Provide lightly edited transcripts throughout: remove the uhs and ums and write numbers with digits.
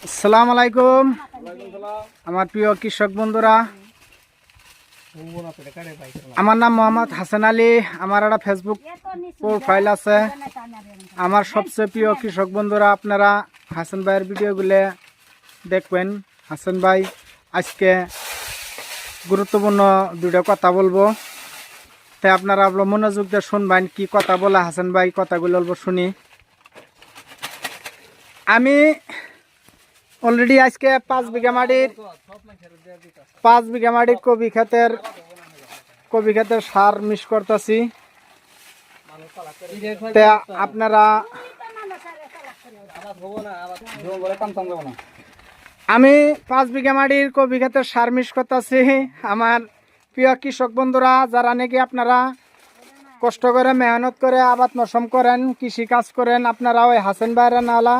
আসসালামু আলাইকুম আমার প্রিয় কৃষক বন্ধুরা, আমার নাম মোহাম্মদ হাসান আলী। আমার একটা ফেসবুক প্রোফাইল আছে। আমার সবচেয়ে প্রিয় কৃষক বন্ধুরা, আপনারা হাসান ভাইয়ের ভিডিওগুলো দেখবেন। হাসান ভাই আজকে গুরুত্বপূর্ণ দুটো কথা বলবো, তাই আপনারা মনোযোগ দিয়ে শুনবেন কি কথা বলে হাসান ভাই কথাগুলো বলবো শুনি। আমি অলরেডি আজকে 5 বিঘা মাটির কবি ক্ষেতের সার মিক্স করতেছি। আপনারা আমি 5 বিঘা মাটির কবি ক্ষেতের সার মিক্স করতেছি। আমার প্রিয় কৃষক বন্ধুরা, যারা নাকি আপনারা কষ্ট করে মেহনত করে আবাদ মৌসুম করেন, কৃষি কাজ করেন, আপনারা ওই হাসান ভাইরা নালা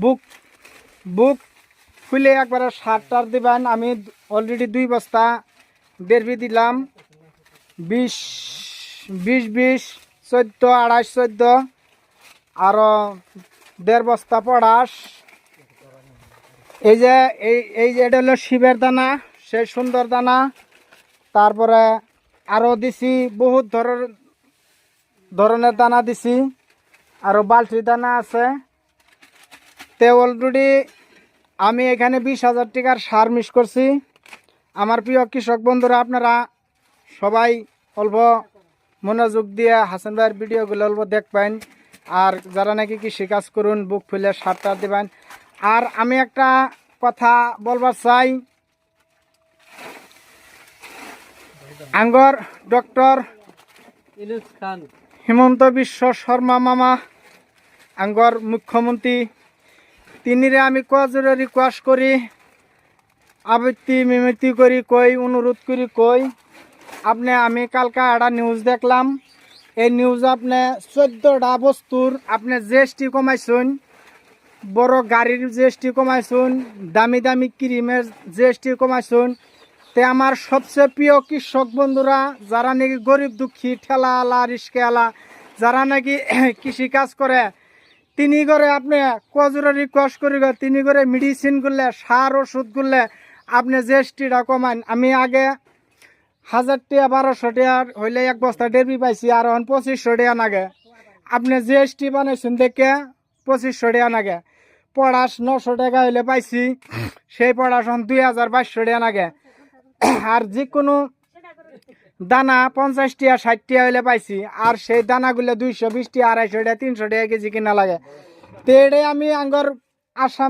বুক খুলে একবারে সার টার দিবেন। আমি অলরেডি 2 বস্তা বেরবি দিলাম, 20 14 28 14 আরো 1.5 বস্তা পটাশ। এই যে এটা হলো শিবের দানা, সেই সুন্দর দানা। তারপরে আরো দিছি বহুত ধরনের দানা দিছি, আরো বালতির দানা আছে। তে অলরেডি আমি এখানে 20,000 টাকার সার মিক্স করছি। আমার প্রিয় কৃষক বন্ধুরা, আপনারা সবাই অল্প মনোযোগ দিয়ে হাসান ভাইয়ের ভিডিওগুলো অল্প দেখবেন। আর যারা নাকি কৃষি কাজ করুন, বুক ফুলে সারটা দেবেন। আর আমি একটা কথা বলবার চাই, আঙ্গর ডক্টর হিমন্ত বিশ্ব শর্মা মামা, আঙ্গর মুখ্যমন্ত্রী, তিনিরে আমি কজরে রিকোয়েস্ট করি, আবৃত্তি মিমিতি করি কই, অনুরোধ করি কই, আমি কালকা একটা নিউজ দেখলাম। এই নিউজ আপনি 14টা বস্তুর আপনি জিএসটি কমাইছুন, বড় গাড়ির জিএসটি কমাইছুন, দামি দামি ক্রিমের জিএসটি কমাইছুন। তে আমার সবচেয়ে প্রিয় কৃষক বন্ধুরা, যারা নাকি গরিব দুঃখী ঠেলা আলা রিস্কা আলা, যারা নাকি কৃষি কাজ করে, তিনি করে আপনি কজরে রিকোয়েস্ট করি, তিনি করে মেডিসিন করলে, সার ওষুধ করলে আপনি জিএসটিটা কমান। আমি আগে 1000 টাকা 1200 টাকা হইলে 1 বস্তা ডেরবি পাইছি, আর এখন 2500 টাকা নাগে। আপনি জিএসটি বানাইছেন দেখে 2500 টাকা নাগে। পটাশ 900 টাকা হইলে পাইছি, সেই পটাশ এখন 2200 টাকা নাগে। আর যে কোনো দানা 50 টাকা 60 টাকা হইলে পাইছি, আর সেই দানাগুলো 220 টাকা 250 টাকা 300 টাকা কেজি কিনা লাগে। তো এটাই আমি আঙ্গর আসাম